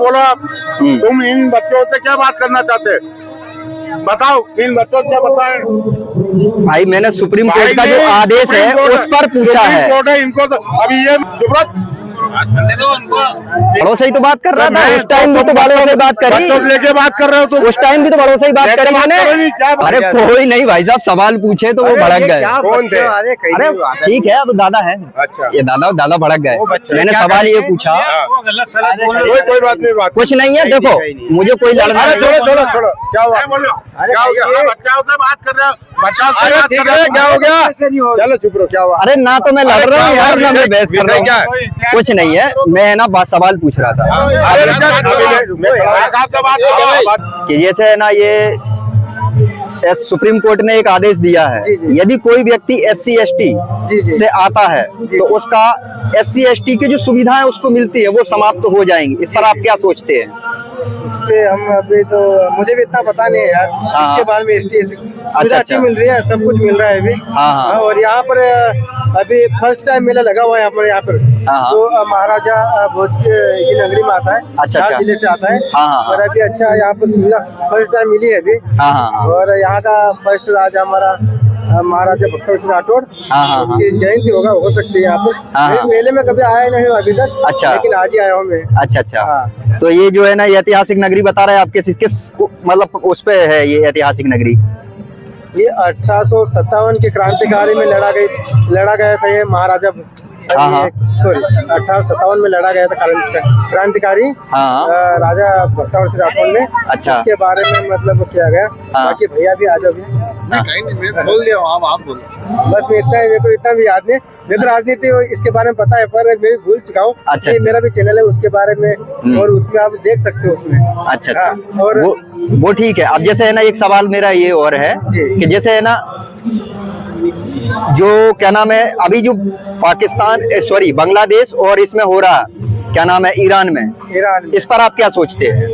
बोलो आप, तुम इन बच्चों से क्या बात करना चाहते, बताओ, इन बच्चों को क्या बताएं। भाई मैंने सुप्रीम कोर्ट का जो आदेश है उस पर पूछा है। कोर्ट है, इनको अभी ये बड़ों से ही तो बात कर रहा था, उस टाइम भी तो बड़ों से बात करी, बच्चों को लेके बात कर रहे हो, तो उस टाइम भी तो बड़ों से ही बात करी मैंने। अरे कोई नहीं भाई साहब, सवाल पूछे तो वो भड़क गए। कौन थे? अरे ठीक है, अब दादा है। अच्छा, ये दादा भड़क गए। मैंने सवाल ये पूछा, कोई बात नहीं, बात कुछ नहीं है। देखो मुझे कोई लड़ना नहीं। छोड़ो, क्या हुआ, क्या हो गया? बच्चों से बात कर रहे हो, बच्चों से बात कर रहे हो, क्या हो गया? चलो चुप रहो, क्या हुआ? अरे ना तो मैं लड़ रहा हूँ यार, ना मैं बहस कर रहा हूँ, कुछ नहीं है। मैं ना बात सवाल पूछ रहा था कि जैसे है ना, ये सुप्रीम कोर्ट ने एक आदेश दिया है, यदि कोई व्यक्ति SC ST से आता है तो उसका SC ST की जो सुविधाएं उसको मिलती है वो समाप्त हो जाएंगी। इस पर आप क्या सोचते हैं? उस पे हम अभी तो मुझे भी इतना पता नहीं है यार, इसके बारे में। ST सुविधा अच्छी मिल रही है, सब कुछ मिल रहा है अभी। और यहाँ पर अभी फर्स्ट टाइम मेला लगा हुआ है यहाँ पर जो महाराजा भोज की नगरी में आता है। अच्छा, जिले से आता है। और अभी अच्छा यहाँ पर सुविधा फर्स्ट टाइम मिली है अभी। और यहाँ का फर्स्ट राजा हमारा महाराजा भक्तवड़ सिंह राठौड़, उसकी जयंती होगा, हो सकती है यहाँ पर। मेले में कभी आया नहीं अभी तक। अच्छा, लेकिन आज ही आया हूँ मैं। अच्छा। तो ये जो है ना, ये ऐतिहासिक नगरी बता रहा है आपके किस मतलब उस पे है ये ऐतिहासिक नगरी? ये 1857 के क्रांतिकारी में लड़ा गया था ये महाराजा। सॉरी, 1857 में लड़ा गया था क्रांतिकारी राजा भक्तवड़ सिंह राठौड़ ने। अच्छा, उसके बारे में मतलब किया गया। बाकी भैया भी आ जाओ। बोल दिया, आप बोलो। बस मैं इतना है, मेरे को इतना भी याद नहीं। मेरे को राजनीति इसके बारे में पता है, पर मैं भी भूल चुका हूँ। अच्छा, मेरा भी चैनल है उसके बारे में, और उसमें आप देख सकते हो उसमें। अच्छा। और वो ठीक है। अब जैसे है ना, एक सवाल मेरा ये और है कि जैसे है ना, जो क्या नाम है अभी जो पाकिस्तान सॉरी बांग्लादेश और इसमें हो रहा, क्या नाम है, ईरान में, इस पर आप क्या सोचते हैं,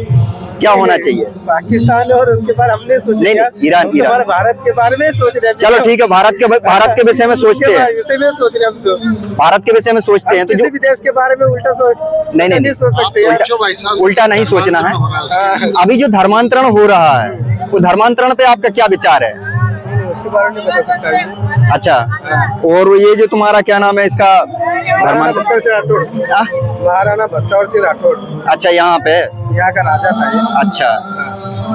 क्या होना चाहिए? पाकिस्तान और उसके बारे हमने सोचा नहीं, ईरान भारत के बारे में सोच रहे हैं। चलो ठीक है, भारत के विषय में सोचते हैं, सोच रहे हैं। तो भारत के विषय में सोचते हैं, तो किसी भी देश के बारे में उल्टा नहीं सोच सकते, उल्टा नहीं सोचना है। अभी जो धर्मांतरण हो रहा है, वो धर्मांतरण पे आपका क्या विचार है? उसके बारे में बता सकता है। अच्छा, और ये जो तुम्हारा क्या नाम है इसका, महाराणा भक्तवड़ सिंह राठौड़, महाराणा भक्तवड़ सिंह राठौड़। अच्छा, यहाँ का राजा था ये। अच्छा,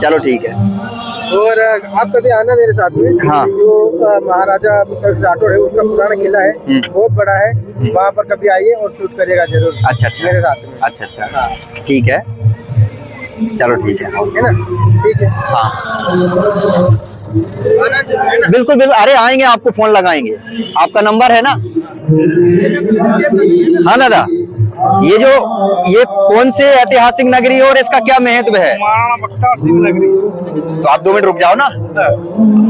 चलो ठीक है। और आप कभी आना मेरे साथ में। जो महाराजा भक्तवड़ सिंह राठौड़ है उसका पुराना किला है, बहुत बड़ा है, वहाँ पर कभी आइए और शूट करिएगा जरूर। अच्छा, मेरे साथ में। अच्छा, ठीक है, चलो ठीक है ना, ठीक है। बिल्कुल। अरे आएंगे, आपको फोन लगाएंगे, आपका नंबर है ना? हाँ दादा, ये कौन से ऐतिहासिक नगरी और इसका क्या महत्व है? महाराणा भक्तवड़ सिंह नगरी। तो आप 2 मिनट रुक जाओ ना,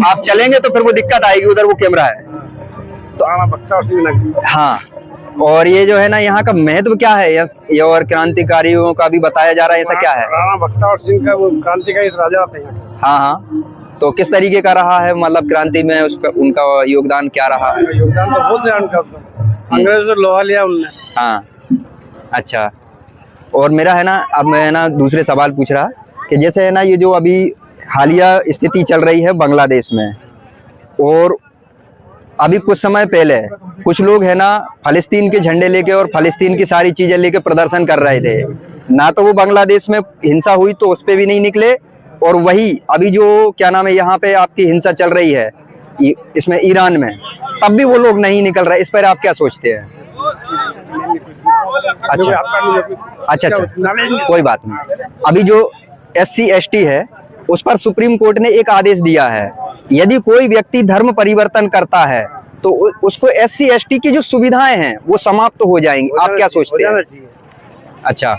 आप चलेंगे तो फिर वो दिक्कत आएगी, उधर वो कैमरा है। तो महाराणा भक्तवड़ सिंह नगरी। हाँ, और ये जो है ना, यहाँ का महत्व क्या है? ये और क्रांतिकारियों का भी बताया जा रहा है, ऐसा क्या है? महाराणा भक्तवड़ सिंह का वो क्रांतिकारी राजा थे। हाँ, तो किस तरीके का रहा है, मतलब क्रांति में उसका उनका योगदान क्या रहा है? योगदान तो बहुत है उनका, अंग्रेजों से लोहा लिया उनने। हाँ, अच्छा। और मेरा है ना, अब मैं ना दूसरे सवाल पूछ रहा कि जैसे है ना, ये जो अभी हालिया स्थिति चल रही है बांग्लादेश में, और अभी कुछ समय पहले कुछ लोग है ना फलस्तीन के झंडे लेके और फलस्तीन की सारी चीजें लेके प्रदर्शन कर रहे थे, ना तो वो बांग्लादेश में हिंसा हुई तो उस पे भी नहीं निकले, और वही अभी जो क्या नाम है यहाँ पे आपकी हिंसा चल रही है इसमें ईरान में, तब भी वो लोग नहीं निकल रहे। इस पर आप क्या सोचते हैं? अच्छा, कोई बात नहीं। अभी जो SC ST है उस पर सुप्रीम कोर्ट ने एक आदेश दिया है, यदि कोई व्यक्ति धर्म परिवर्तन करता है तो उसको SC ST की जो सुविधाएं हैं वो समाप्त हो जाएंगी। आप क्या सोचते हैं? अच्छा,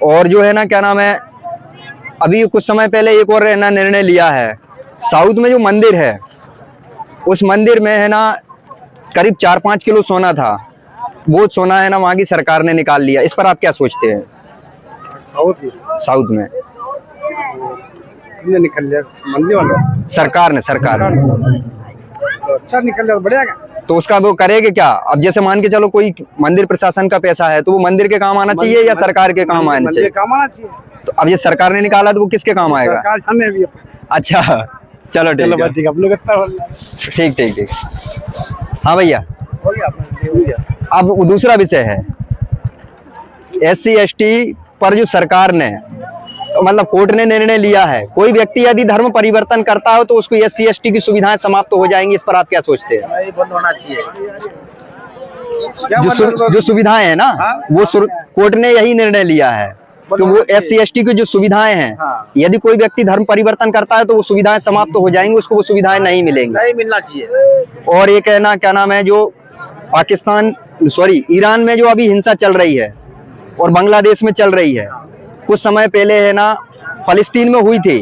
और जो है ना क्या नाम है, अभी कुछ समय पहले एक और है ना निर्णय लिया है, साउथ में जो मंदिर है उस मंदिर में है ना करीब 4-5 किलो सोना था, वो सोना है ना वहाँ की सरकार ने निकाल लिया। इस पर आप क्या सोचते हैं? साउथ में निकल लिया मंदिर वालों, सरकार ने तो अच्छा निकल लिया, बढ़िया। तो उसका वो करेंगे क्या? अब जैसे मान के चलो कोई मंदिर प्रशासन का पैसा है तो वो मंदिर के काम आना चाहिए या सरकार के काम आना चाहिए? काम आना चाहिए। तो अब ये सरकार ने निकाला तो वो किसके काम आएगा? सरकार जाने भी। अच्छा चलो ठीक है, ठीक है, अपने कितना बोल रहा है? ठीक ठीक ठीक। हाँ भैया, अब दूसरा विषय है SC/ST पर जो सरकार ने मतलब कोर्ट ने निर्णय लिया है, कोई व्यक्ति यदि धर्म परिवर्तन करता हो तो उसको SC/ST की सुविधाएं समाप्त हो जाएंगी, इस पर आप क्या सोचते हैं? ये बंद होना चाहिए। जो सुविधाएं हैं ना, वो कोर्ट ने यही निर्णय लिया है कि वो SC/ST की जो सुविधाएं हैं, यदि कोई व्यक्ति धर्म परिवर्तन करता है तो वो सुविधाएं समाप्त हो जाएंगी, उसको वो सुविधाएं नहीं मिलेंगी। नहीं मिलना चाहिए। और ये कहना क्या नाम है, जो ईरान में जो अभी हिंसा चल रही है और बांग्लादेश में चल रही है, कुछ समय पहले है ना फलस्तीन में हुई थी,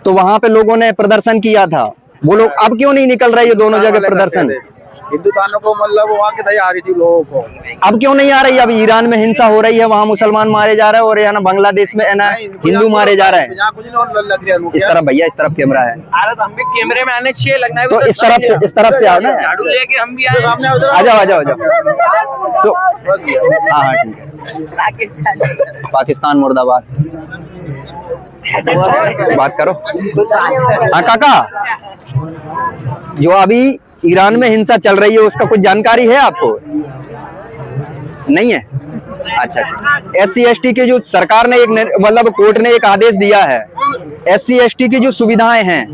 तो वहां पे लोगों ने प्रदर्शन किया था। वो लोग अब क्यों नहीं निकल रही है दोनों जगह प्रदर्शन? हिंदुस्तानों को मतलब वहाँ की दया आ रही थी लोगों को, अब क्यों नहीं आ रही? अब ईरान में हिंसा हो रही है, वहाँ मुसलमान मारे जा रहे हैं और यहाँ बांग्लादेश में है ना हिंदू मारे जा रहे हैं। इस तरफ भैया, इस तरफ कैमरा है, हम भी कैमरे में आने चाहिए, लगना है तो इस तरफ से आओ ना, झाड़ू लेके हम भी आए। आ जाओ। तो हाँ ठीक है। पाकिस्तान मुर्दाबाद। बात करो। हाँ काका, जो अभी ईरान में हिंसा चल रही है उसका कुछ जानकारी है आपको? नहीं है? अच्छा। SC/ST के जो सरकार ने मतलब कोर्ट ने एक आदेश दिया है, SC/ST की जो सुविधाएं हैं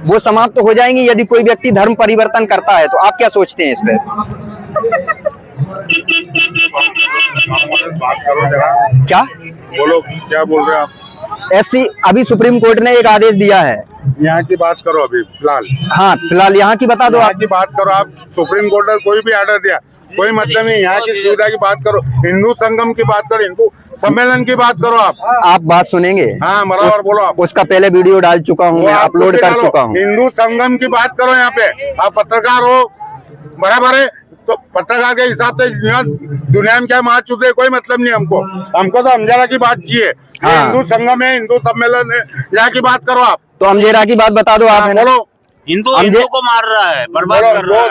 वो समाप्त हो जाएंगी यदि कोई व्यक्ति धर्म परिवर्तन करता है, तो आप क्या सोचते हैं इस पे? बात करो जरा, क्या बोलो, क्या बोल रहे हैं आप? अभी सुप्रीम कोर्ट ने एक आदेश दिया है, यहाँ की बात करो अभी फिलहाल। हाँ फिलहाल यहाँ की बता दो। यहाँ की बात करो आप। सुप्रीम कोर्ट ने कोई भी ऑर्डर दिया, कोई मतलब नहीं। यहाँ की सुविधा की बात करो, हिंदू संगम की बात करो, हिंदू सम्मेलन की बात करो। आप बात सुनेंगे? हाँ बराबर बोलो आप। उसका पहले वीडियो डाल चुका हूँ, मैं अपलोड कर चुका हूँ। हिंदू संगम की बात करो। यहाँ पे आप पत्रकार हो, बराबर है, तो पत्रकार के हिसाब से दुनिया में क्या मार चुके, कोई मतलब नहीं हमको तो अमजरा की बात चाहिए। हाँ। हिंदू संगम है, हिंदू सम्मेलन है, यहाँ की बात करो आप। तो अमजेरा की बात बता दो आप, है ना? बोलो। हिंदू को मार रहा है, बर्बाद कर रहा है।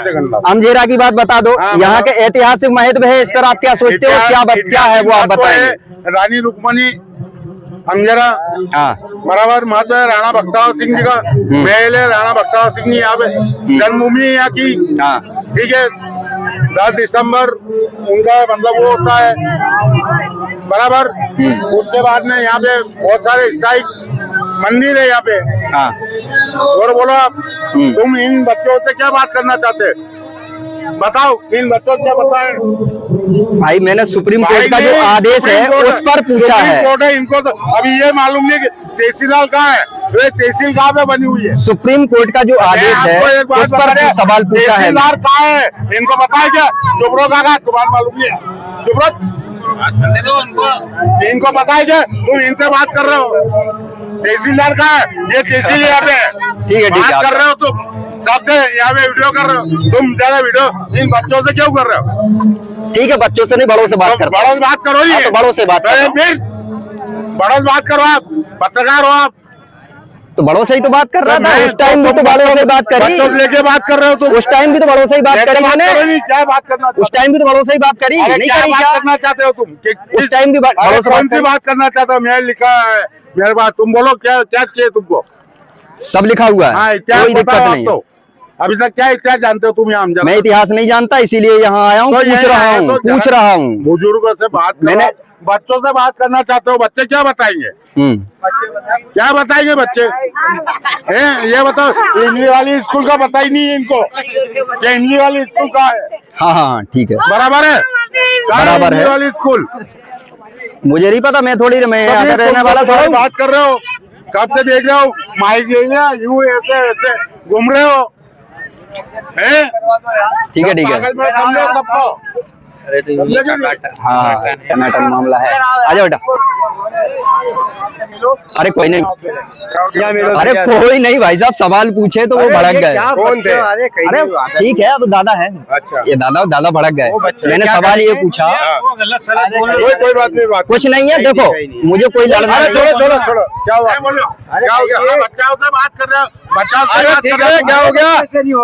अमजेरा की बात बता दो। हाँ, यहाँ के ऐतिहासिक महत्व है, इस पर आप क्या सोचते हो? क्या है वो आप बताइए। रानी रुक्मणी अमजरा, बराबर महत्व है। राणा बख्तावर सिंह जी का महल है, राणा बख्तावर सिंह जी यहाँ पे जन्मभूमि है यहाँ की, ठीक है। 10 दिसंबर उनका मतलब वो होता है, बराबर। उसके बाद में यहाँ पे बहुत सारे स्थायी मंदिर है यहाँ पे। और बोलो आप, तुम इन बच्चों से क्या बात करना चाहते, बताओ। इन बच्चों को क्या बताएं भाई? मैंने सुप्रीम कोर्ट का जो आदेश है उस पर पूछा है। कोर्ट है, इनको तो अभी ये मालूम नहीं कि तहसीलदार कहाँ है, ये तहसील कहाँ पे बनी हुई है। सुप्रीम कोर्ट का जो आदेश है उस पर सवाल पूछा है। तहसीलदार कहाँ है, इनको पता है क्या? चुप रहो काका, तुम्हारा मालूम नहीं है, चुप रहो। इनको पता है क्या? तुम इनसे बात कर रहे हो। तहसीलदार कहाँ है? ये तहसील यहाँ पे। ठीक है बात कर रहे हो तुम सबसे, यहाँ पे वीडियो कर रहे हो तुम, ज्यादा वीडियो इन बच्चों से क्यों कर रहे हो? ठीक है, बच्चों से नहीं बड़ों से बात करते। बड़ों से बात करो। तो बड़ों से बात करो, फिर बड़ों से बात करो। आप पत्रकार हो, आप तो बड़ों से ही तो बात कर रहा था। उस टाइम भी तो बड़ों से बात करी, बच्चों को लेके बात कर रहे हो तुम। उस टाइम भी तो बड़ों से ही बात करी मैंने। क्या बात करना? उस टाइम भी तो बड़ों से ही बात करी, नहीं क्या करी? बात क्या करना चाहते हो तुम? उस टाइम भी बड़ों से कौन सी बात करना चाहते हो? मैं लिखा है मेरे पास, तुम बोलो क्या चाहिए तुमको? सब लिखा हुआ है, कोई दिक्कत नहीं। तो अभी तक क्या इतिहास जानते हो तुम? यहाँ मैं इतिहास नहीं जानता, इसीलिए यहाँ आया हूँ, पूछ रहा हूँ। बुजुर्गों से बात मैंने, बच्चों से बात करना चाहते हो। बच्चे क्या बताएंगे? क्या बताएंगे बच्चे? ये बताओ, इंग्लिश वाली स्कूल का पता ही नहीं है इनको, क्या इंग्लिश वाली स्कूल का है? हाँ ठीक है, बराबर है, बराबर है वाली स्कूल। मुझे नहीं पता, मैं थोड़ी रहने वाला थोड़ा बात कर रहे हो, कब से देख रहे हो माइक यूं ऐसे घूम रहे हो। ठीक है सबको। हाँ टनाटन मामला है। आजा बेटा। अरे कोई नहीं, अरे कोई नहीं भाई साहब, सवाल पूछे तो वो भड़क गए। कौन थे? अरे ठीक है, अब दादा है। अच्छा, ये दादा भड़क गए। मैंने सवाल ये पूछा, कोई बात नहीं, बात कुछ नहीं है। देखो मुझे कोई लड़ना नहीं। छोड़ो, क्या हुआ? क्या हो गया? बच्चाओं से बात कर रहे हो, बच्चाओं से अरे बात ठीक कर रहे है, हो। क्या हो गया?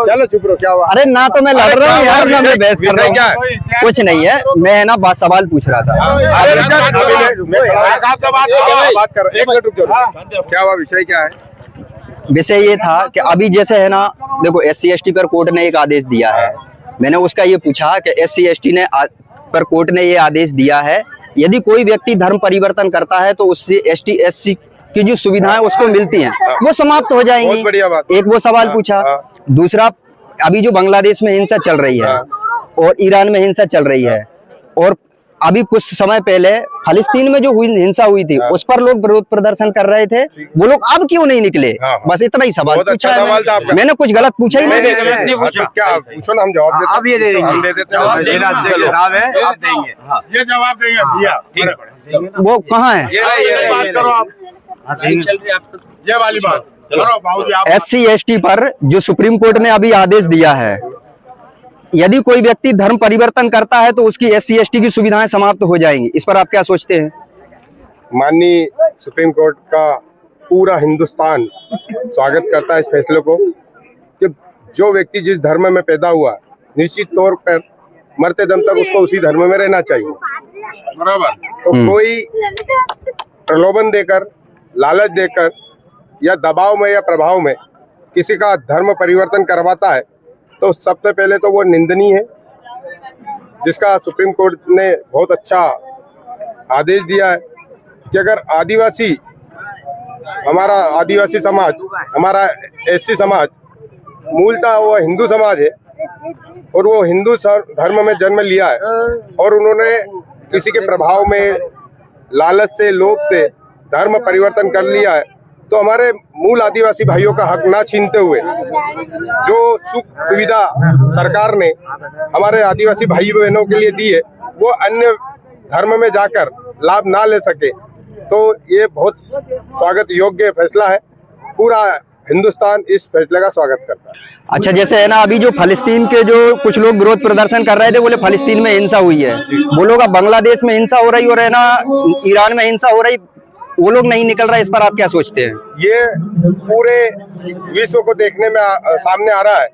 चलो चुप रहो, क्या हुआ? अरे ना तो मैं लड़ रहा हूँ यार, ना मैं बहस कर रहा क्या हूँ। है? कुछ नहीं है, मैं ना सवाल पूछ रहा था। अरे रुक जाओ, साहब से बात करो। बात करो, एक मिनट रुक जाओ। क्या हुआ? विषय क्या है? विषय ये था कि अभी जैसे है ना, देखो SC/ST पर कोर्ट ने एक आदेश दिया है। मैंने उसका ये पूछा कि SC/ST ने पर कोर्ट ने ये आदेश दिया है, यदि कोई व्यक्ति धर्म परिवर्तन करता है तो उससे ST/SC की जो सुविधाएं उसको मिलती हैं वो समाप्त हो जाएंगी। बहुत बढ़िया बात। एक वो सवाल पूछा। दूसरा, अभी जो बांग्लादेश में हिंसा चल रही है और ईरान में हिंसा चल रही है, और अभी कुछ समय पहले फिलिस्तीन में जो हिंसा हुई थी उस पर लोग विरोध प्रदर्शन कर रहे थे, वो लोग अब क्यों नहीं निकले? बस इतना ही सवाल पूछा है मैंने, कुछ गलत पूछा ही नहीं। क्या पूछो ना, हम जवाब देते हैं। आप ये दे देंगे, हम दे देते हैं। जिला अध्यक्ष साहब है, आप देंगे। ये जवाब देंगे भैया। वो कहाँ है? ये बात करो आप, ये वाली बात करो बाबूजी आप। SC/ST पर जो सुप्रीम कोर्ट ने अभी आदेश दिया है, यदि कोई व्यक्ति धर्म परिवर्तन करता है तो उसकी SC/ST की सुविधाएं समाप्त हो जाएंगी। इस पर आप क्या सोचते हैं? माननीय सुप्रीम कोर्ट का पूरा हिंदुस्तान स्वागत करता है इस फैसले को कि जो व्यक्ति जिस धर्म में पैदा हुआ निश्चित तौर पर मरते दम तक उसको उसी धर्म में रहना चाहिए। बराबर। तो कोई प्रलोभन देकर, लालच देकर या दबाव में या प्रभाव में किसी का धर्म परिवर्तन करवाता है तो सबसे पहले तो वो निंदनीय है, जिसका सुप्रीम कोर्ट ने बहुत अच्छा आदेश दिया है कि अगर आदिवासी, हमारा आदिवासी समाज, हमारा SC समाज मूलतः वो हिंदू समाज है और वो हिंदू धर्म में जन्म लिया है और उन्होंने किसी के प्रभाव में, लालच से, लोभ से धर्म परिवर्तन कर लिया है, तो हमारे मूल आदिवासी भाइयों का हक ना छीनते हुए जो सुख सुविधा सरकार ने हमारे आदिवासी भाई बहनों के लिए दी है वो अन्य धर्म में जाकर लाभ ना ले सके, तो ये बहुत स्वागत योग्य फैसला है। पूरा हिंदुस्तान इस फैसले का स्वागत करता है। अच्छा, जैसे है ना, अभी जो फिलिस्तीन के जो कुछ लोग विरोध प्रदर्शन कर रहे थे, बोले फिलिस्तीन में हिंसा हुई है, वो लोग अब बांग्लादेश में हिंसा हो रही और है ना ईरान में हिंसा हो रही, वो लोग नहीं निकल रहा। इस पर आप क्या सोचते हैं? ये पूरे विश्व को देखने में सामने आ रहा है।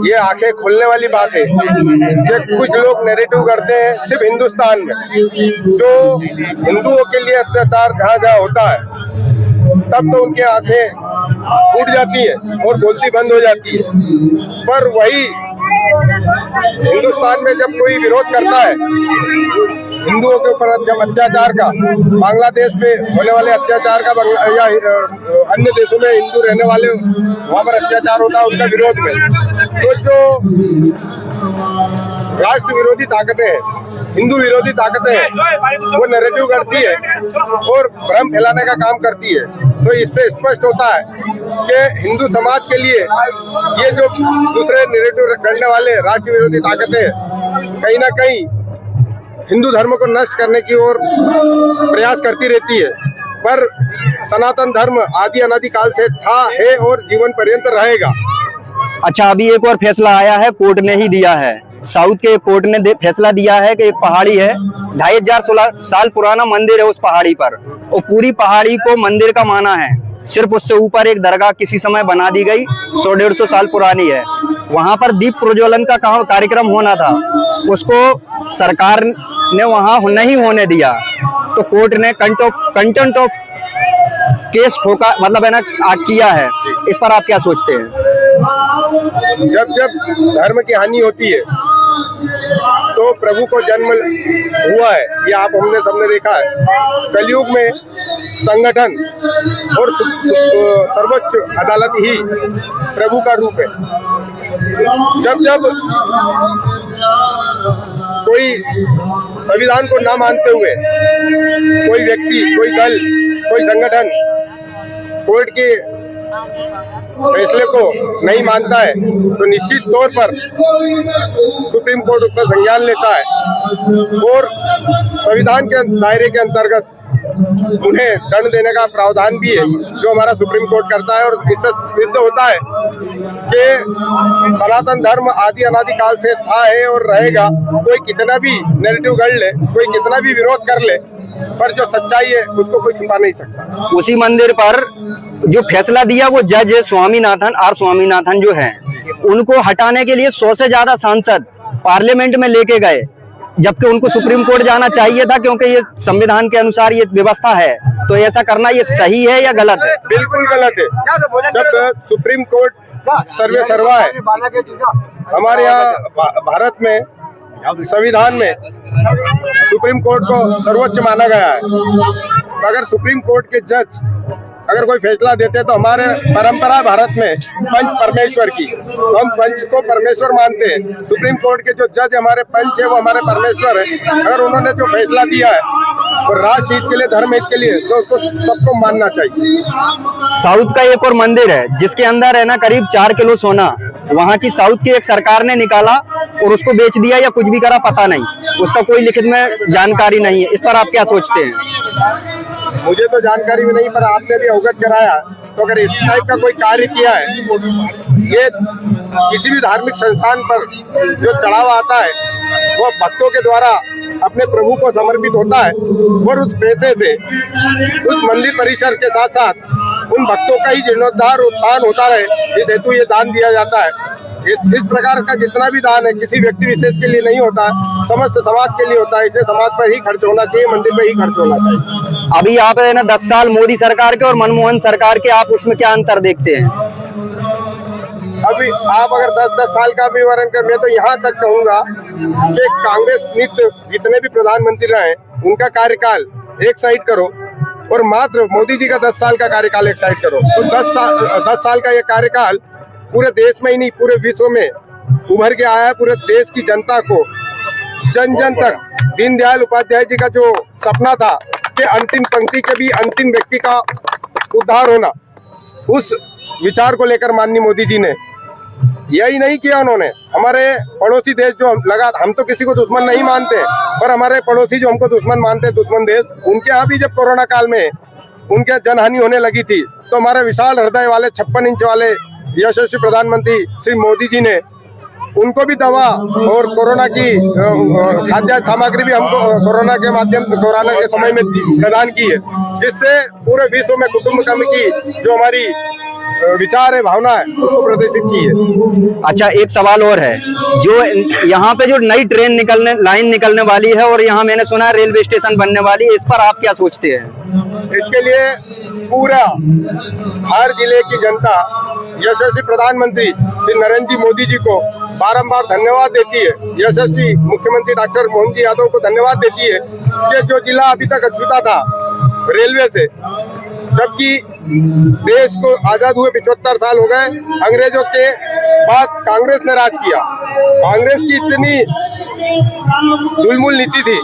ये आंखें खोलने वाली बात है कि कुछ लोग नैरेटिव करते हैं सिर्फ हिंदुस्तान में, जो हिंदुओं के लिए अत्याचार जहाँ जहाँ होता है तब तो उनकी आंखें फूट जाती है और बोलती बंद हो जाती है, पर वही हिंदुस्तान में जब कोई विरोध करता है हिंदुओं के ऊपर जब अत्याचार का, बांग्लादेश में होने वाले अत्याचार का या अन्य देशों में हिंदू रहने वाले वहां पर अत्याचार होता है उनका विरोध में, तो जो राष्ट्र विरोधी ताकतें हैं, हिंदू विरोधी ताकतें हैं, वो नैरेटिव करती है और भ्रम फैलाने का काम करती है। तो इससे स्पष्ट होता है कि हिंदू समाज के लिए ये जो दूसरे नैरेटिव करने वाले राष्ट्र विरोधी ताकतें कहीं ना कहीं हिंदू धर्म को नष्ट करने की ओर प्रयास करती रहती है, पर सनातन धर्म आदि अनादि काल से था, है और जीवन पर्यंत रहेगा। अच्छा, अभी एक और फैसला आया है, कोर्ट ने ही दिया है, साउथ के कोर्ट ने फैसला दिया है कि एक पहाड़ी है, 2500 साल पुराना मंदिर है उस पहाड़ी पर, और पूरी पहाड़ी को मंदिर का माना है, सिर्फ उससे ऊपर एक दरगाह किसी समय बना दी गई, 100-150 साल पुरानी है। वहां पर दीप प्रज्वलन का कार्यक्रम होना था, उसको सरकार ने वहां नहीं होने दिया, तो कोर्ट ने कंटेम्प्ट ऑफ केस ठोका, मतलब है ना किया है। इस पर आप क्या सोचते हैं? जब जब धर्म की हानि होती है तो प्रभु को जन्म हुआ है, ये आप हमने सबने देखा है। कलयुग में संगठन और सर्वोच्च अदालत ही प्रभु का रूप है। जब जब कोई संविधान को ना मानते हुए कोई व्यक्ति, कोई दल, कोई संगठन कोर्ट के फैसले को नहीं मानता है तो निश्चित तौर पर सुप्रीम कोर्ट उसका संज्ञान लेता है और संविधान के दायरे के अंतर्गत उन्हें दंड देने का प्रावधान भी है जो हमारा सुप्रीम कोर्ट करता है। और इससे सिद्ध होता है कि सनातन धर्म आदि अनादि काल से था है और रहेगा। कोई कितना भी नैरेटिव गढ़ ले, कोई कितना भी विरोध कर ले, पर जो सच्चाई है उसको कोई छुपा नहीं सकता। उसी मंदिर पर जो फैसला दिया वो जज स्वामीनाथन आर स्वामीनाथन जो हैं, उनको हटाने के लिए 100 से ज्यादा सांसद पार्लियामेंट में लेके गए, जबकि उनको सुप्रीम कोर्ट जाना चाहिए था, क्योंकि ये संविधान के अनुसार ये व्यवस्था है। तो ऐसा करना ये सही है या गलत है? बिल्कुल गलत है। जब सुप्रीम कोर्ट सर्वे सर्वा है, हमारे यहाँ भारत में संविधान में सुप्रीम कोर्ट को सर्वोच्च माना गया है। तो अगर सुप्रीम कोर्ट के जज अगर कोई फैसला देते हैं तो हमारे परंपरा भारत में पंच परमेश्वर की, तो हम पंच को परमेश्वर मानते हैं। सुप्रीम कोर्ट के जो जज हमारे पंच है वो हमारे परमेश्वर है। अगर उन्होंने जो फैसला दिया है वो राष्ट्र हित के लिए, धर्म हित के लिए, तो उसको सबको मानना चाहिए। साउथ का एक और मंदिर है जिसके अंदर है ना करीब 4 किलो सोना, वहाँ की साउथ की एक सरकार ने निकाला और उसको बेच दिया या कुछ भी करा पता नहीं, उसका कोई लिखित में जानकारी नहीं है। इस पर आप क्या सोचते हैं? मुझे तो जानकारी भी नहीं, पर आपने भी अवगत कराया। तो अगर इस टाइप का कोई कार्य किया है, ये किसी भी धार्मिक संस्थान पर जो चढ़ावा आता है वो भक्तों के द्वारा अपने प्रभु को समर्पित होता है और उस पैसे से उस मंदिर परिसर के साथ साथ उन भक्तों का ही जीर्णोद्धार उत्थान होता रहे, इस हेतु ये दान दिया जाता है। इस प्रकार का जितना भी दान है किसी व्यक्ति विशेष के लिए नहीं होता, समस्त समाज के लिए होता है। इसलिए समाज पर ही खर्च होना चाहिए, मंदिर पर ही खर्च होना चाहिए। अभी आप है ना 10 साल मोदी सरकार के और मनमोहन सरकार के, आप उसमें क्या अंतर देखते हैं? अभी आप अगर 10 साल का भी वर्णन कर, मैं तो यहाँ तक कहूंगा कि कांग्रेस नित्य जितने भी प्रधानमंत्री रहे उनका कार्यकाल एक साइड करो और मात्र मोदी जी का 10 साल का कार्यकाल एक साइड करो। तो 10 साल का ये कार्यकाल पूरे देश में ही नहीं पूरे विश्व में उभर के आया है। पूरे देश की जनता को जन जन तक दीनदयाल उपाध्याय जी का जो सपना था कि अंतिम पंक्ति के भी अंतिम व्यक्ति का उद्धार होना, उस विचार को लेकर माननीय मोदी जी ने यही नहीं किया। उन्होंने हमारे पड़ोसी देश जो हम तो किसी को दुश्मन नहीं मानते, पर हमारे पड़ोसी जो हमको दुश्मन मानते हैं, दुश्मन देश, उनके यहाँ भी जब कोरोना काल में उनके जनहानि होने लगी थी तो हमारे विशाल हृदय वाले 56 इंच वाले यशस्वी प्रधानमंत्री श्री मोदी जी ने उनको भी दवा और कोरोना की खाद्य सामग्री भी हमको कोरोना के समय में प्रदान की है, जिससे पूरे विश्व में कुटुंबकम की जो हमारी विचार है, भावना है, उसको प्रदर्शित की है। अच्छा, एक सवाल और है, जो यहाँ पे जो नई ट्रेन लाइन निकलने वाली है और यहाँ मैंने सुना है रेलवे स्टेशन बनने वाली है, इस पर आप क्या सोचते हैं? इसके लिए पूरा हर जिले की जनता यशस्वी प्रधानमंत्री श्री नरेंद्र जी मोदी जी को बारंबार धन्यवाद देती है। यशस्वी मुख्यमंत्री डॉक्टर मोहन जी यादव को धन्यवाद देती है कि जो जिला अभी तक अछूता था रेलवे से, जबकि देश को आजाद हुए 75 साल हो गए, अंग्रेजों के बाद कांग्रेस ने राज किया। कांग्रेस की इतनी दुलमुल नीति थी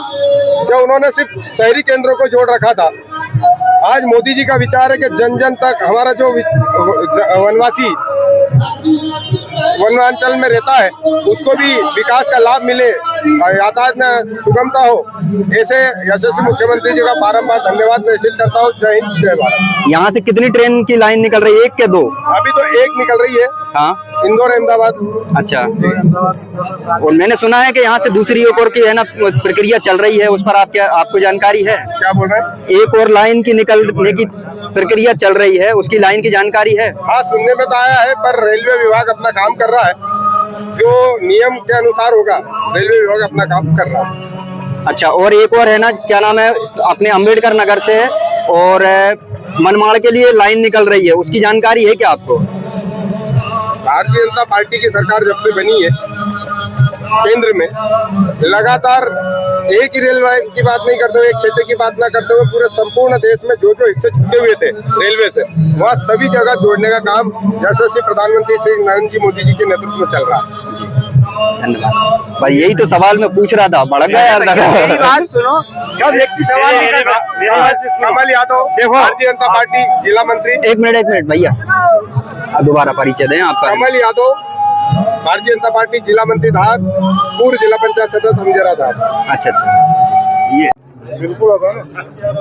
जो उन्होंने सिर्फ शहरी केंद्रों को जोड़ रखा था। आज मोदी जी का विचार है कि जन जन तक हमारा जो वनवासी वनांचल में रहता है उसको भी विकास का लाभ मिले, यातायात में सुगमता हो। ऐसे यशस्वी मुख्यमंत्री जी का बारंबार धन्यवाद प्रेषित करता हूँ। जय हिंद, जय भारत। यहाँ से कितनी ट्रेन की लाइन निकल रही है? 1 के 2? अभी तो 1 निकल रही है। हाँ, इंदौर अहमदाबाद। अच्छा, और मैंने सुना है कि यहाँ से दूसरी एक और की है ना प्रक्रिया चल रही है, उस पर आपको जानकारी है? क्या बोल रहे हैं? एक और लाइन की निकलने की प्रक्रिया चल रही है, उसकी लाइन की जानकारी है? हाँ, सुनने में तो आया है, पर रेलवे विभाग अपना काम कर रहा है, जो नियम के अनुसार होगा रेलवे विभाग अपना काम कर रहा है। अच्छा, और एक और है ना, क्या नाम है, अपने अम्बेडकर नगर से और मनमाड़ के लिए लाइन निकल रही है, उसकी जानकारी है क्या आपको? भारतीय जनता पार्टी की सरकार जब से बनी है केंद्र में, लगातार एक ही रेल लाइन की बात नहीं करते हुए, एक क्षेत्र की बात ना करते हुए, पूरे संपूर्ण देश में जो जो हिस्से छूटे हुए थे रेलवे से, वहाँ सभी जगह जोड़ने का काम यशस्वी प्रधानमंत्री श्री नरेंद्र जी मोदी जी के नेतृत्व में चल रहा है। धन्यवाद भाई, यही तो सवाल मैं पूछ रहा था, बढ़ गया यार। बात सुनो, सब व्यक्ति सवाल कमल यादव, भारतीय जनता पार्टी जिला मंत्री। एक मिनट भैया, दोबारा परिचय दें आपका। कमल यादव, भारतीय जनता पार्टी जिला मंत्री धार, पूर्व जिला पंचायत सदस्य हमजेरा धार। अच्छा, ये बिल्कुल होगा ना।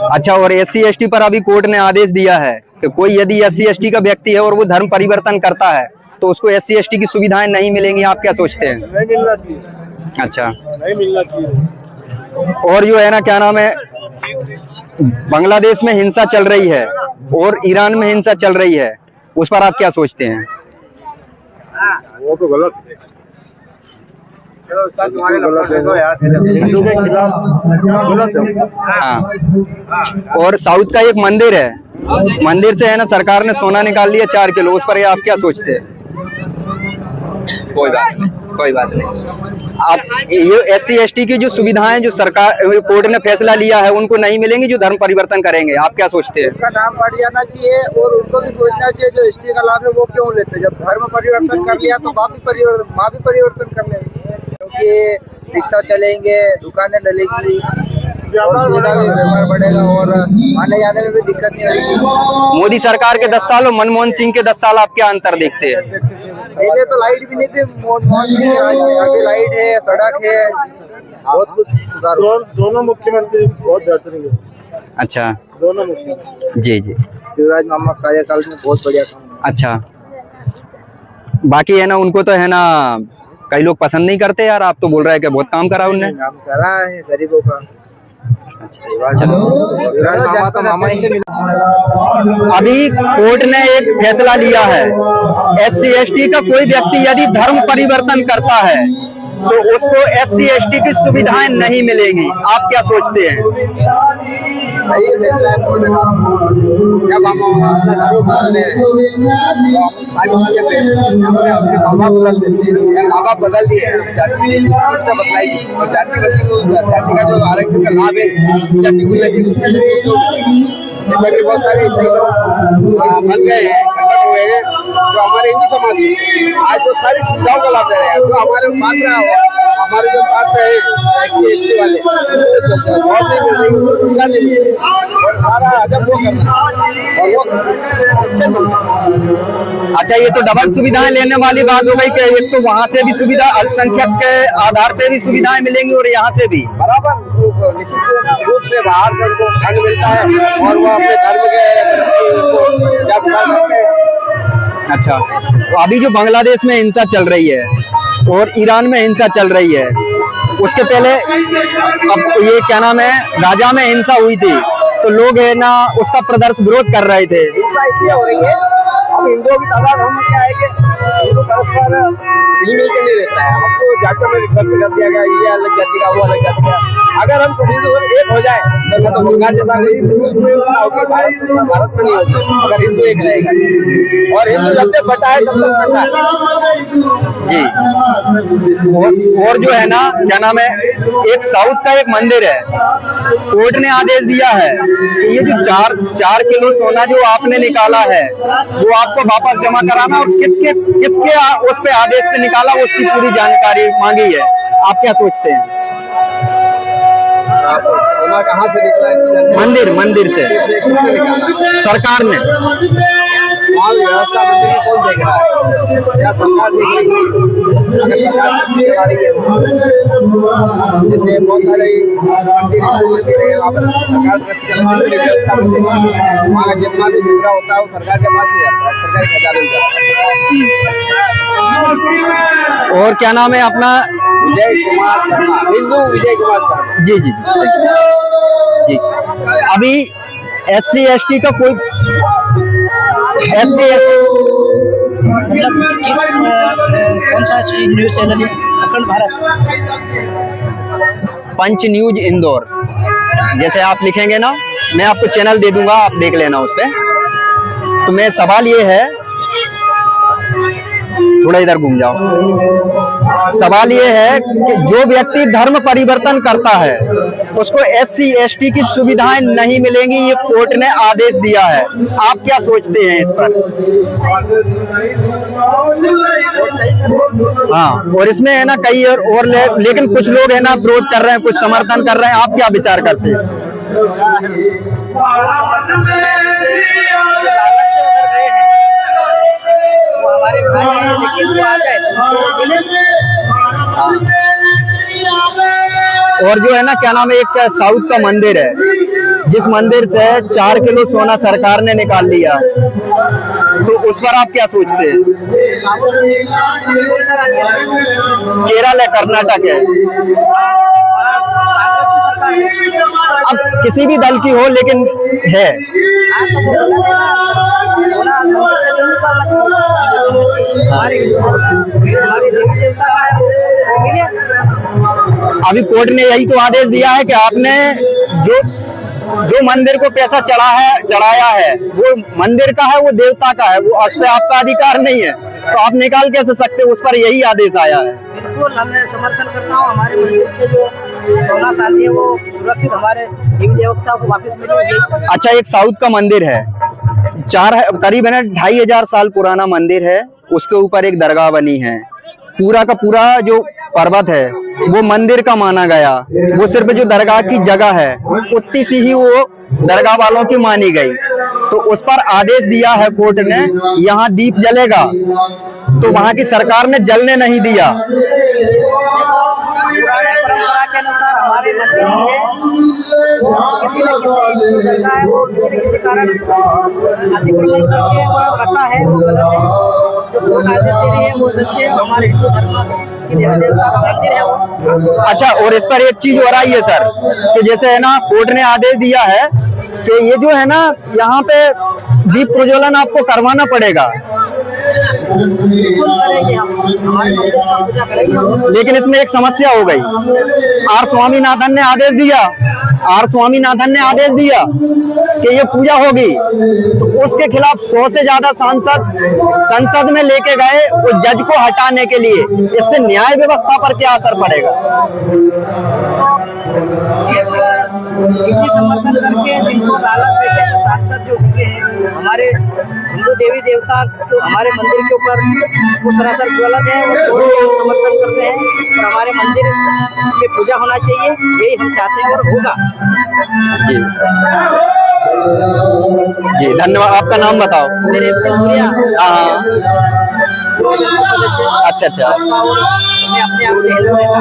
अच्छा, और SC ST पर अभी कोर्ट ने आदेश दिया है कि कोई यदि SC ST का व्यक्ति है और वो धर्म परिवर्तन करता है तो उसको SC ST की सुविधाएं नहीं मिलेंगी, आप क्या सोचते हैं? नहीं मिलना चाहिए। अच्छा, नहीं मिलना चाहिए। और जो है ना, क्या नाम है, बांग्लादेश में हिंसा चल रही है और ईरान में हिंसा चल रही है, उस पर आप क्या सोचते हैं? वो तो गलत है, हिंदू के खिलाफ गलत है। हाँ, और साउथ का एक मंदिर है, मंदिर से है ना सरकार ने सोना निकाल लिया 4 किलो, उस पर आप क्या सोचते हैं? कोई बात नहीं। आप ये SC ST की जो सुविधाएं जो सरकार कोर्ट ने फैसला लिया है उनको नहीं मिलेंगी जो धर्म परिवर्तन करेंगे, आप क्या सोचते हैं? उनका नाम बढ़ जाना चाहिए और उनको भी सोचना चाहिए जो ST का लाभ है वो क्यों लेते हैं। जब धर्म परिवर्तन कर लिया तो माँ भी परिवर्तन कर लेंगे, क्योंकि रिक्शा चलेंगे, दुकानें डलेगी और सुविधा भी, व्यापार बढ़ेगा और आने जाने में भी दिक्कत नहीं होगी। मोदी सरकार के 10 साल और मनमोहन सिंह के 10 साल आप क्या अंतर देखते हैं? पहले तो लाइट भी नहीं थी, मनमोहन सिंह के राज में अभी लाइट है, सड़क है, बहुत कुछ सुधार हुआ। दोनों मुख्यमंत्री बहुत बेहतरीन है। अच्छा, दोनों मुख्यमंत्री जी। शिवराज मामा कार्यकाल में बहुत बढ़िया काम। अच्छा, बाकी है ना, उनको तो है ना कई लोग पसंद नहीं करते यार, आप तो बोल रहे हैं कि बहुत काम करा उनने। काम करा है गरीबों का। चलो, शिवराज मामा तो मामा ही से मिला। अभी कोर्ट ने एक फैसला लिया है, SC ST का कोई व्यक्ति यदि धर्म परिवर्तन करता है तो उसको SC ST की सुविधाएं नहीं मिलेंगी, आप क्या सोचते हैं? सही फैसला है कोर्ट का। जब हम अपना धर्म बदलते हैं तो हम सारी चीजें अपने माँ बाप बदल देते हैं। माँ बाप बदल दिए, जाति से बदलाएगी और जाति बदली तो जाति का जो आरक्षण का लाभ है उसी जाति को लगेगा। जैसा कि बहुत सारे ऐसे लोग बन गए हैं, कन्वर्ट हुए हैं, जो हमारे हिंदू समाज से आज वो सारी सुविधाओं का लाभ ले रहे हैं। जो हमारे पात्र हमारे जो पात्र है ST SC वाले बहुत नहीं मिल रही और सारा अजब वो करना और वो इससे मिलता। अच्छा, ये तो डबल सुविधाएं लेने वाली बात हो गई कि एक तो वहाँ से भी सुविधा अल्पसंख्यक के आधार पे भी सुविधाएं मिलेंगी और यहाँ से भी बराबर निश्चित रूप से बाहर से उनको फंड मिलता है और वो अपने धर्म के जब करते हैं। अच्छा, तो अभी जो बांग्लादेश में हिंसा चल रही है और ईरान में हिंसा चल रही है, उसके पहले अब ये क्या नाम है, गाजा में हिंसा हुई थी तो लोग है ना उसका प्रदर्शन विरोध कर रहे थे। हिंसा इसलिए हो रही है, हम हिंदुओं की तादाद हम क्या है कि हिंदू परस्पर मिल के नहीं रहता है। हमको जातियों में विभक्त कर दिया गया, ये अलग जाति का वो अलग जाति का। अगर हम सभी हिंदू एक हो जाए तो न तो बंगाल जैसा कोई होगी, भारत में नहीं होगी अगर हिंदू एक रहेगा। और हिंदू जब तक बटा है तब तक कटा है जी। और जो है ना, क्या नाम है, एक साउथ का एक मंदिर है, कोर्ट ने आदेश दिया है कि ये जो 4 किलो सोना जो आपने निकाला है वो आपको वापस जमा कराना, और किसके उस पे आदेश पे निकाला उसकी पूरी जानकारी मांगी है। आप क्या सोचते हैं? सोना कहाँ से निकला है? मंदिर से सरकार ने। व्यवस्था मंदिर में कौन देख रहा है? क्या सरकार देख रही है? अगर सरकार चला रही है जैसे बहुत सारे मंदिर है वहाँ पर सरकार व्यवस्था नहीं देखती है। वहाँ का जितना भी सुविधा होता है वो सरकार के पास ही जाता है, सरकारी खजाने में जाता है। और क्या नाम है अपना? विजय कुमार शर्मा, हिंदू विजय कुमार शर्मा। जी। अभी SC ST का कोई मतलब किस कौन सा न्यूज चैनल है? अखंड भारत, पंच न्यूज इंदौर, जैसे आप लिखेंगे ना, मैं आपको चैनल दे दूंगा, आप देख लेना उस पे। तो मेरा सवाल ये है, थोड़ा इधर घूम जाओ। सवाल ये है कि जो व्यक्ति धर्म परिवर्तन करता है उसको SC ST की सुविधाएं नहीं मिलेंगी, ये कोर्ट ने आदेश दिया है। आप क्या सोचते हैं इस पर? हाँ, और इसमें है ना कई और लेकिन कुछ लोग है ना विरोध कर रहे हैं, कुछ समर्थन कर रहे हैं। आप क्या विचार करते हैं? समर्थन कर रहे हैं जो लालच से उधर गए हैं वो हमारे भाई हैं, लेकिन वो आ जाए तो उनको मिले। और जो है ना क्या नाम है, एक साउथ का मंदिर है जिस मंदिर से 4 किलो सोना सरकार ने निकाल लिया, तो उस पर आप क्या सोचते हैं? केरल है, कर्नाटक है, अब किसी भी दल की हो लेकिन है। हमारे देवी देवता का है वो मिले। अभी कोर्ट ने यही तो आदेश दिया है कि आपने जो मंदिर को पैसा चढ़ाया है वो मंदिर का है, वो देवता का है, वो उस पर आपका अधिकार नहीं है, तो आप निकाल कैसे सकते? उस पर यही आदेश आया है। बिल्कुल, मैं समर्थन करता हूँ। हमारे मंदिर के जो सोना चांदी है वो सुरक्षित हमारे देवी देवता को वापस मिले। अच्छा, एक साउथ का मंदिर है, करीब है ना 2500 साल पुराना मंदिर है, उसके ऊपर एक दरगाह बनी है, पूरा का पूरा जो पर्वत है वो मंदिर का माना गया, वो सिर्फ जो दरगाह की जगह है उतनी सी ही वो दरगाह वालों की मानी गई, तो उस पर आदेश दिया है कोर्ट ने यहाँ दीप जलेगा, तो वहां की सरकार ने जलने नहीं दिया। परंपरा के अनुसार हमारे मंदिर है वो किसी न किसी दरगाह है, वो किसी न किसी कारण अतिक्रमण करके वह रखा है, वो गलत है। जो कोर्ट आदेश दे रही है वो सत्य है, हमारे हिंदू धर्म की देवी देवता का मंदिर है वो। अच्छा, और इस पर एक चीज हो रही है सर कि जैसे है ना कोर्ट ने आदेश दिया है कि ये जो है ना यहाँ पे दीप प्रज्वलन आपको करवाना पड़ेगा, करेंगे हम, हमारे मंदिर का पूजा करेंगे। लेकिन इसमें एक समस्या हो गई। आर स्वामीनाथन ने आदेश दिया कि ये पूजा होगी, तो उसके खिलाफ 100 से ज्यादा सांसद संसद में लेके गए उस जज को हटाने के लिए। इससे न्याय व्यवस्था पर क्या असर पड़ेगा? निजी समर्थन करके जिनको लालच देके जो सांसद जो हुए हैं हमारे हिंदू देवी देवता, तो हमारे मंदिर के ऊपर वो सरासर गलत है, वो समर्थन करते हैं, और हमारे मंदिर की पूजा होना चाहिए, यही हम चाहते हैं और होगा। जी जी, धन्यवाद। आपका नाम बताओ। मेरे हाँ, अच्छा अच्छा। मैं अपने आप में हिंदू नेता।